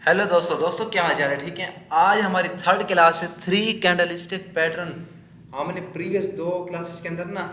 Hello दोस्तों क्या हाल चाल है। ठीक है, आज हमारी थर्ड क्लास है थ्री कैंडलस्टिक पैटर्न। हमने प्रीवियस दो क्लासेस के अंदर ना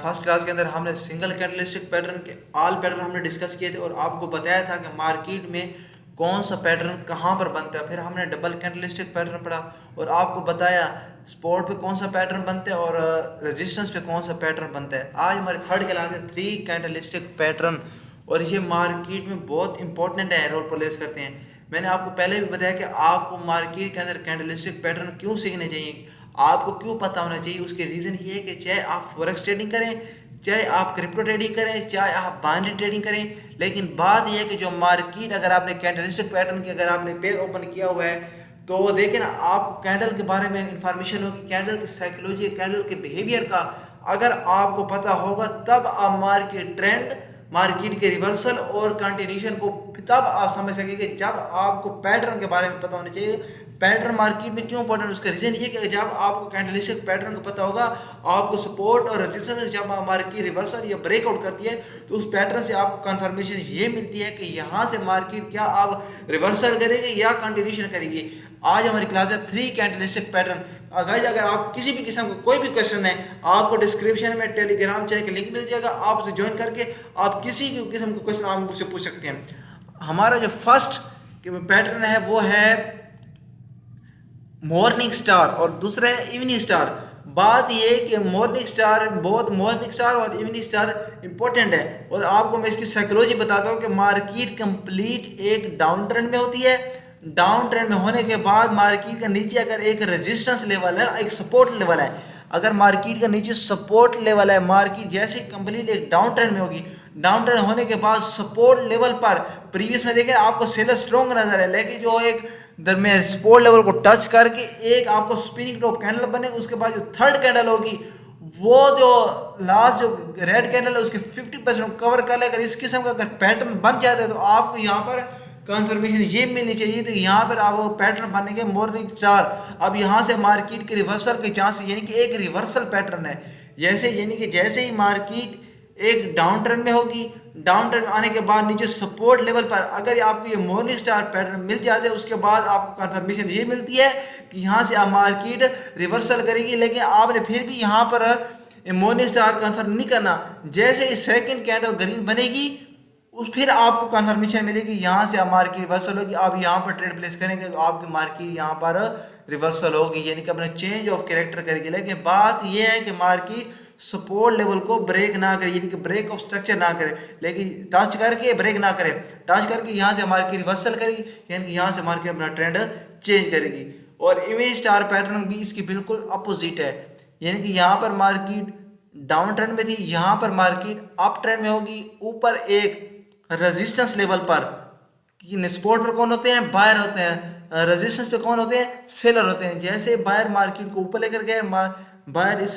फर्स्ट क्लास के अंदर हमने सिंगल कैंडलस्टिक पैटर्न के ऑल पैटर्न हमने डिस्कस किए थे और आपको बताया था कि मार्केट में कौन सा पैटर्न कहाँ पर बनता है। फिर हमने डबल कैंडलस्टिक पैटर्न पढ़ा और आपको बताया स्पॉट पे कौन सा पैटर्न बनता है और रेजिस्टेंस पे कौन सा पैटर्न बनता है। आज हमारी थर्ड क्लास है थ्री कैंडलस्टिक पैटर्न और ये मार्केट में बहुत इंपॉर्टेंट है, रोल प्लेस करते हैं। मैंने आपको पहले भी बताया कि आपको मार्केट के अंदर कैंडलस्टिक पैटर्न क्यों सीखने चाहिए, आपको क्यों पता होना चाहिए। उसके रीज़न ये है कि चाहे आप फॉरेक्स ट्रेडिंग करें, चाहे आप क्रिप्टो ट्रेडिंग करें, चाहे आप बाइनरी ट्रेडिंग करें, लेकिन बात यह है कि जो मार्केट अगर आपने कैंडलस्टिक पैटर्न की अगर आपने पेयर ओपन किया हुआ है तो देखिए ना, आपको कैंडल के बारे में इंफॉर्मेशन होगी, कैंडल की साइकोलॉजी, कैंडल के बिहेवियर का अगर आपको पता होगा तब आप मार्केट ट्रेंड, मार्केट के रिवर्सल और कंटिन्यूशन को तब आप समझ सकेंगे। जब आपको पैटर्न के बारे में पता होना चाहिए, पैटर्न मार्केट में क्यों इंपॉर्टेंट, उसका रीजन ये कि जब आपको कैंडलस्टिक पैटर्न का पता होगा, आपको सपोर्ट और रेजिस्टेंस जब मार्केट रिवर्सल या ब्रेकआउट करती है तो उस पैटर्न से आपको कंफर्मेशन ये मिलती है कि यहाँ से मार्केट क्या आप रिवर्सल करेगी या कंटिन्यूशन करेगी। आज हमारी क्लास है थ्री कैंडलस्टिक पैटर्न। गाइस अगर आप किसी भी किस्म का कोई भी क्वेश्चन है, आपको डिस्क्रिप्शन में टेलीग्राम चैनल का लिंक मिल जाएगा, आप उसे ज्वाइन करके आप किसी भी किस्म का क्वेश्चन आप मुझसे पूछ सकते हैं। हमारा जो फर्स्ट पैटर्न है वो है मॉर्निंग स्टार और दूसरा है इवनिंग स्टार। बात ये है कि मॉर्निंग स्टार बहुत मॉर्निंग स्टार और इवनिंग स्टार इंपॉर्टेंट है और आपको मैं इसकी साइकोलॉजी बताता हूँ कि मार्केट कंप्लीट एक डाउन ट्रेंड में होती है। डाउन ट्रेंड में होने के बाद मार्केट का नीचे अगर एक रेजिस्टेंस लेवल है, एक सपोर्ट लेवल है, अगर मार्केट का नीचे सपोर्ट लेवल है, मार्केट जैसे कंप्लीट एक डाउन ट्रेंड में होगी, डाउन ट्रेंड होने के बाद सपोर्ट लेवल पर प्रीवियस में देखें आपको सेलर स्ट्रॉन्ग नजर है, लेकिन जो एक दरमियान सपोर्ट लेवल को टच करके एक आपको स्पिनिंग टॉप कैंडल बनेगा। उसके बाद जो थर्ड कैंडल होगी वो जो लास्ट जो रेड कैंडल है उसके 50% कवर कर ले। अगर इस किस्म का अगर पैटर्न बन जाता है तो आपको यहाँ पर कंफर्मेशन ये मिलनी चाहिए तो यहाँ पर आप पैटर्न बनेंगे मॉर्निंग स्टार। अब यहाँ से मार्केट के रिवर्सल के चांस यानी कि एक रिवर्सल पैटर्न है, जैसे यानी कि जैसे ही मार्केट एक डाउन ट्रेंड में होगी, डाउन ट्रेंड आने के बाद नीचे सपोर्ट लेवल पर अगर आपको ये मॉर्निंग स्टार पैटर्न मिल जाते हैं उसके बाद आपको कंफर्मेशन ये मिलती है कि यहाँ से आप मार्केट रिवर्सल करेगी। लेकिन आपने फिर भी यहाँ पर मॉर्निंग स्टार कंफर्म नहीं करना, जैसे ही सेकंड कैंडल ग्रीन बनेगी उस फिर आपको कंफर्मेशन मिलेगी यहाँ से आप मार्केट रिवर्सल होगी। आप यहाँ पर ट्रेड प्लेस करेंगे तो आपकी मार्केट यहाँ पर रिवर्सल होगी यानी कि अपना चेंज ऑफ कैरेक्टर करेगी। लेकिन बात यह है कि मार्केट सपोर्ट लेवल को ब्रेक ना करे यानी कि ब्रेक ऑफ स्ट्रक्चर ना करे, लेकिन टच करके ब्रेक ना करे, टच करके यहाँ से मार्केट रिवर्सल करेगी यानी कि यहाँ से मार्केट अपना ट्रेंड चेंज करेगी। और इमेज स्टार पैटर्न भी इसकी बिल्कुल अपोजिट है, यानी कि यहाँ पर मार्केट डाउन ट्रेंड में थी, यहाँ पर मार्केट अप ट्रेंड में होगी। ऊपर एक रेजिस्टेंस लेवल पर कि सपोर्ट पर कौन होते हैं, बायर होते हैं, रेजिस्टेंस पे कौन होते हैं, सेलर होते हैं। जैसे बायर मार्केट को ऊपर लेकर गए, बायर इस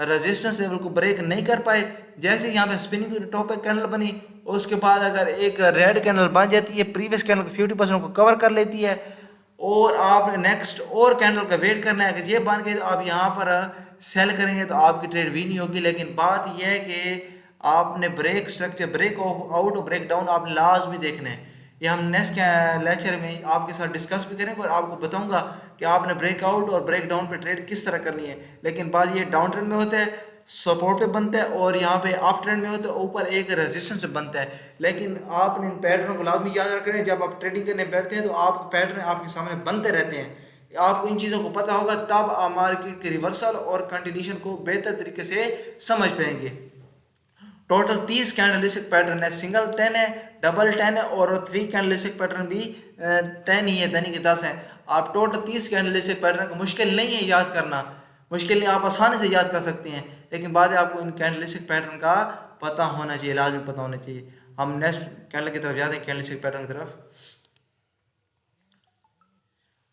रेजिस्टेंस लेवल को ब्रेक नहीं कर पाए, जैसे यहाँ पे स्पिनिंग टॉप पे कैंडल बनी उसके बाद अगर एक रेड कैंडल बन जाती है, प्रीवियस कैंडल के 50% को कवर कर लेती है और आप नेक्स्ट और कैंडल का वेट करना है। अगर ये बन गए तो आप यहाँ पर सेल करेंगे तो आपकी ट्रेड विन नहीं होगी। लेकिन बात यह है कि आपने ब्रेक स्ट्रक्चर, ब्रेक आउट और ब्रेक डाउन आपने लाजमी देखने हैं। ये हम नेक्स्ट लेक्चर में आपके साथ डिस्कस भी करेंगे और आपको बताऊंगा कि आपने ब्रेकआउट और ब्रेक डाउन पे ट्रेड किस तरह करनी है। लेकिन बात ये डाउन ट्रेंड में होता है, सपोर्ट पे बनता है और यहाँ पे अप ट्रेंड में होता है, ऊपर एक रेजिस्टेंस पे बनता है। लेकिन आपने इन पैटर्न को लाजमी याद रखें, जब आप ट्रेडिंग करने बैठते हैं तो आप पैटर्न आपके सामने बनते रहते हैं। आपको इन चीज़ों को पता होगा तब आप मार्केट के रिवर्सल और कंटिन्यूशन को बेहतर तरीके से समझ पाएंगे। टोटल 30 कैंडलस्टिक पैटर्न है, सिंगल 10 है, डबल 10 है और 3 कैंडलस्टिक पैटर्न भी 10 ही है, यानी कि 10 है। आप टोटल 30 कैंडलस्टिक पैटर्न को मुश्किल नहीं है याद करना, मुश्किल नहीं, आप आसानी से याद कर सकते हैं। लेकिन बाद में आपको इन कैंडलस्टिक पैटर्न का पता होना चाहिए, लाजमी पता होना चाहिए। हम नेक्स्ट कैंडल की तरफ जाते हैं, कैंडलस्टिक पैटर्न की तरफ।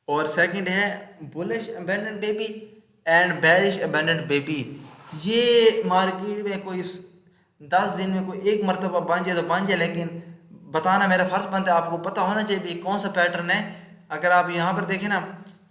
और सेकंड है bullish abundant baby and bearish abundant baby. ये मार्केट में कोई 10 दिन में कोई एक मरतबा बन जाए तो बन जाए, लेकिन बताना मेरा फर्ज बनता है, आपको पता होना चाहिए भी कौन सा पैटर्न है। अगर आप यहाँ पर देखें ना,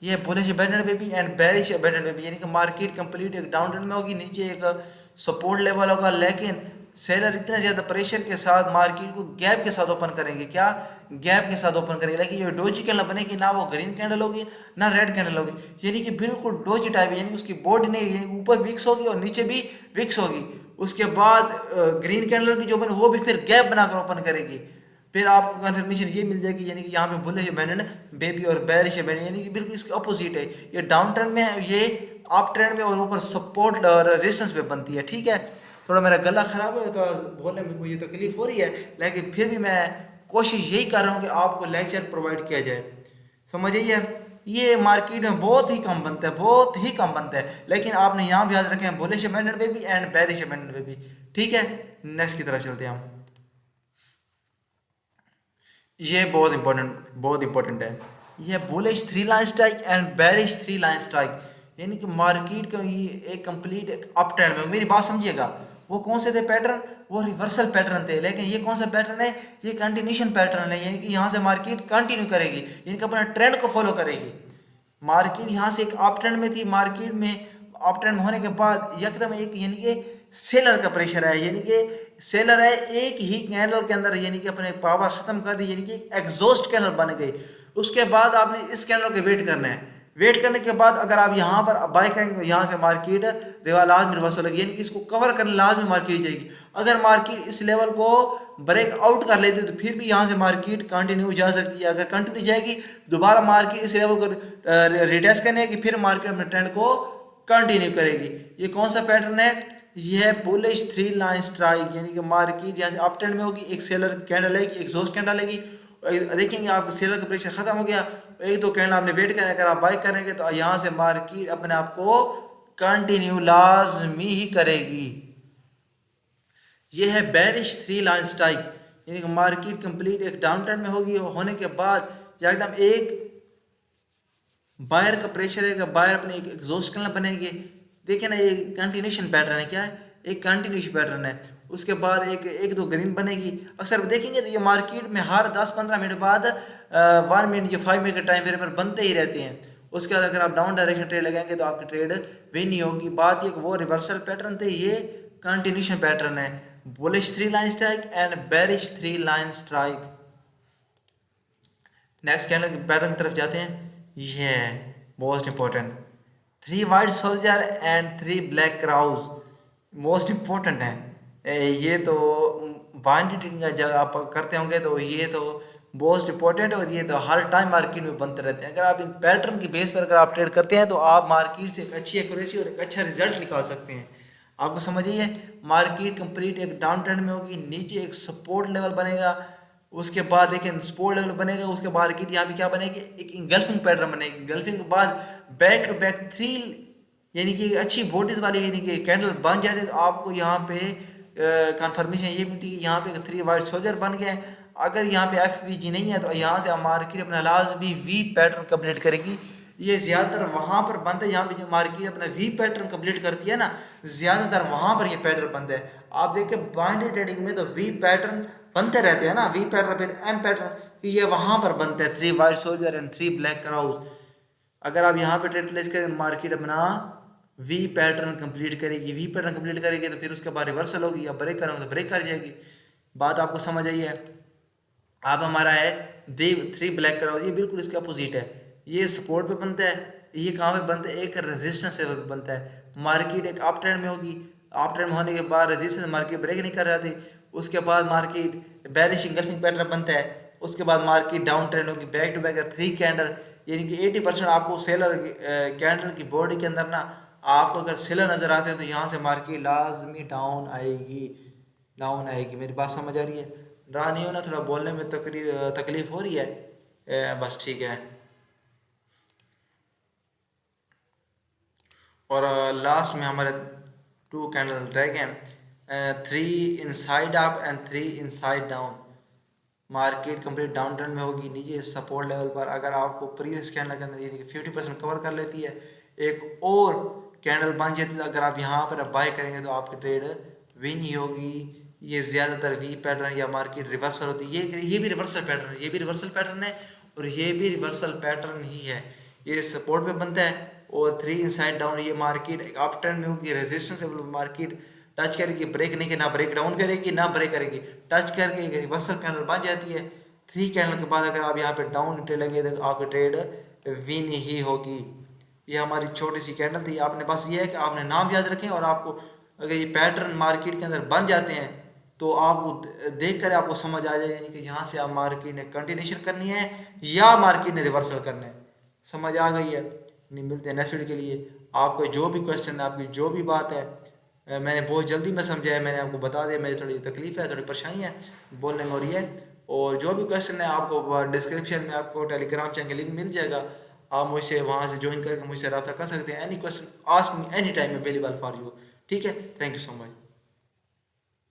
ये bullish abundant baby and bearish abundant baby, यानी कि मार्केट कंप्लीट एक डाउन ट्रेंड में होगी, नीचे एक सपोर्ट लेवल होगा, लेकिन सेलर इतने ज़्यादा प्रेशर के साथ मार्केट को गैप के साथ ओपन करेंगे, क्या गैप के साथ ओपन करेंगे, लेकिन ये डोजी कैंडल बनेगी ना वो ग्रीन कैंडल होगी ना रेड कैंडल होगी, यानी कि बिल्कुल डोजी टाइप है, यानी कि उसकी बॉडी नहीं, ऊपर विक्स होगी और नीचे भी विक्स होगी। उसके बाद ग्रीन कैंडल भी जो बने वो भी फिर गैप बनाकर ओपन करेगी, फिर आपको कंफर्मेशन ये मिल जाएगी, यानी कि यहाँ पे बुलिश बैंडेड बेबी और बेरिश बैंडेड, यानी कि बिल्कुल इसके अपोजिट है। ये डाउन ट्रेंड में है, ये अप ट्रेंड में और ऊपर सपोर्ट रेजिस्टेंस पे बनती है। ठीक है, थोड़ा मेरा गला खराब है, थोड़ा बोलने में मुझे तकलीफ हो रही है, लेकिन फिर भी मैं कोशिश यही कर रहा हूँ कि आपको लेक्चर प्रोवाइड किया जाए। समझिए, ये मार्केट में बहुत ही कम बनता है, बहुत ही कम बनता है, लेकिन आपने यहाँ भी याद रखे हैं बुलिश बैंडेड पे भी एंड बेरिश बैंडेड पे भी। ठीक है, नेक्स्ट की तरफ चलते हैं हम। ये बहुत इंपॉर्टेंट है, ये bullish 3 line strike and bearish 3 line strike, यानी कि मार्केट का ये एक कंप्लीट एक अप ट्रेंड में। मेरी बात समझिएगा, वो कौन से थे पैटर्न, वो रिवर्सल पैटर्न थे, लेकिन ये कौन सा पैटर्न है, ये कंटिन्यूशन पैटर्न है, यानी कि यहाँ से मार्केट कंटिन्यू करेगी, यानी कि अपना ट्रेंड को फॉलो करेगी। मार्केट यहाँ से एक अप ट्रेंड में थी, मार्केट में अप ट्रेंड होने के बाद एकदम एक यानी कि सेलर का प्रेशर है, यानी कि सेलर है एक ही कैंडल के अंदर, यानी कि अपने पावर खत्म कर दी, यानी कि एग्जॉस्ट कैंडल बन गई। उसके बाद आपने इस कैंडल के वेट करना है, वेट करने के बाद अगर आप यहाँ पर बाय करेंगे तो यहाँ से मार्केट लाजमी रिवर्सल होगी, यानी कि इसको कवर करने लाजमी मार्केट जाएगी। अगर मार्केट इस लेवल को ब्रेक आउट कर लेती है तो फिर भी यहाँ से मार्केट कंटिन्यू जा सकती है। अगर कंटिन्यू जाएगी दोबारा मार्केट इस लेवल को रिटेस्ट करने की, फिर मार्केट अपने ट्रेंड को कंटिन्यू करेगी। ये कौन सा पैटर्न है, ये है बुलिश 3 लाइन स्ट्राइक, यानी कि मार्केट यहाँ से अप ट्रेंड में होगी, एक सेलर कैंडल लेगी, एग्जॉस्ट कैंडल लेगी, देखेंगे आपका सेलर का प्रेशर खत्म हो गया, एक दो कैंडल आपने वेट करना, अगर आप बाय करेंगे तो यहाँ से मार्केट अपने आप को कंटिन्यू लाजमी ही करेगी। ये है बेरिश 3 लाइन स्ट्राइक, यानी कि मार्केट कंप्लीट एक डाउन ट्रेंड में होगी, होने के बाद एकदम एक बायर का प्रेशर है, बायर अपने एक एग्जॉस्ट कैंडल बनेगी। देखिए ना, ये कंटिन्यूशन पैटर्न है, क्या है, एक कंटिन्यूशन पैटर्न है। उसके बाद एक दो ग्रीन बनेगी। अक्सर देखेंगे तो ये मार्केट में हर 10-15 मिनट बाद 1 मिनट या 5 मिनट के टाइम फ्रेम पर बनते ही रहते हैं। उसके बाद अगर आप डाउन डायरेक्शन ट्रेड लगाएंगे तो आपकी ट्रेड विन नहीं होगी। बात ये वो रिवर्सल पैटर्न थे, ये कंटिन्यूशन पैटर्न है, bullish 3 line strike and bearish 3 line strike. Next candle pattern की तरफ जाते हैं, ये most important 3 white soldier and 3 black Krause, most important है। ये तो बाइनरी ट्रेडिंग का जब आप करते होंगे तो ये तो मोस्ट इंपॉर्टेंट है, और ये तो हर टाइम मार्केट में बनते रहते हैं। अगर आप इन पैटर्न की बेस पर अगर आप ट्रेड करते हैं तो आप मार्केट से एक अच्छी एक्यूरेसी और एक अच्छा रिजल्ट निकाल सकते हैं। आपको समझिए, मार्केट कंप्लीट एक डाउन ट्रेंड में होगी, नीचे एक सपोर्ट लेवल बनेगा, उसके बाद एक सपोर्ट लेवल बनेगा, उसके बाद मार्केट यहाँ पे क्या बनेगी, एक इंगल्फिंग पैटर्न बनेगी। इंगल्फिंग के बाद बैक टू बैक 3 यानी कि अच्छी बॉडीज वाली यानी कि कैंडल बन जाते हैं, तो आपको यहाँ पे कंफर्मेशन ये मिलती है, यहाँ पे 3 वाइट सोल्जर बन गए। अगर यहाँ पे FVG नहीं है तो यहाँ से मार्केट अपना लाजमी V पैटर्न कंप्लीट करेगी। ये ज़्यादातर वहाँ पर बनता है, यहाँ पे जो मार्केट अपना V पैटर्न कंप्लीट करती है ना, ज़्यादातर वहाँ पर ये पैटर्न बनता है। आप देखिए बाइनरी ट्रेडिंग में तो V पैटर्न बनते रहते हैं ना, V पैटर्न फिर M पैटर्न, ये वहाँ पर बनता है 3 white soldier and 3 black Krause. अगर आप यहाँ पे ट्रेड प्लेस करें मार्केट अपना V पैटर्न कंप्लीट करेगी, V पैटर्न कंप्लीट करेगी तो फिर उसके बाद रिवर्सल होगी, या ब्रेक करेंगे तो ब्रेक कर जाएगी। बात आपको समझ आई है। अब हमारा है देव 3 ब्लैक क्राउज, ये बिल्कुल इसके अपोजिट है, ये सपोर्ट पे बनता है, ये कहाँ पे बनता है, एक रेजिस्टेंस लेवल पे बनता है। मार्केट एक अप ट्रेंड में होगी, अप ट्रेंड होने के बाद रेजिस्टेंस मार्केट ब्रेक नहीं कर रहा थी, उसके बाद मार्केट बेरिश इंगल्फिंग पैटर्न बनता है, उसके बाद मार्केट डाउन ट्रेंड होगी, बैक टू बैक 3 कैंडल, यानी कि 80% आपको सेलर कैंडल की बॉडी के अंदर ना आपको अगर सेलर नज़र आते हैं तो यहाँ से मार्केट लाजमी डाउन आएगी। मेरी बात समझ आ रही है? रहा नहीं हो ना, थोड़ा बोलने में तकलीफ हो रही है, बस ठीक है। और लास्ट में हमारे 2 कैंडल रह गए, 3 inside up and 3 inside down. Market complete down trend में होगी, नीचे सपोर्ट लेवल पर अगर आपको प्रीवियस कैंडल के अंदर यानी कि 50% कवर कर लेती है, एक और कैंडल बन जाती है, अगर आप यहाँ पर बाय करेंगे तो आपकी ट्रेड विन ही होगी। ये ज़्यादातर V पैटर्न या मार्केट रिवर्सल होती है, ये भी रिवर्सल पैटर्न है, ये भी रिवर्सल पैटर्न है और ये भी रिवर्सल पैटर्न ही है। ये सपोर्ट पे बनता है और 3 इनसाइड डाउन, ये मार्केट अप ट्रेंड में होगी, रेजिस्टेंस लेवल मार्केट टच करेगी ब्रेक नहीं करना, ब्रेक डाउन करेगी ना ब्रेक करेगी, टच करके रिवर्सल कैंडल बन जाती है। 3 कैंडल के बाद अगर आप यहाँ पे डाउन ट्रेड लेंगे तो आपकी ट्रेड विन ही होगी। ये हमारी छोटी सी कैंडल थी। आपने बस ये है कि आपने नाम याद रखें, और आपको अगर ये पैटर्न मार्केट के अंदर बन जाते हैं तो आपको देख कर आपको समझ आ जाएगा, यानी कि यहाँ से आप मार्केट ने कंटिन्यूशन करनी है या मार्केट ने रिवर्सल करना है। समझ आ गई है? नहीं, मिलते हैं नेक्स्ट वीडियो के लिए। आपको जो भी क्वेश्चन है, आपकी जो भी बात है, मैंने बहुत जल्दी में समझा है, मैंने आपको बता दिया। मेरी थोड़ी तकलीफ है, थोड़ी परेशानी है बोलने में हो रही है। और जो भी क्वेश्चन है आपको डिस्क्रिप्शन में आपको टेलीग्राम चैनल का लिंक मिल जाएगा, आप मुझसे वहाँ से ज्वाइन करके मुझसे रब्ता कर सकते हैं। Any question ask me any time available for you. ठीक है, थैंक यू सो मच।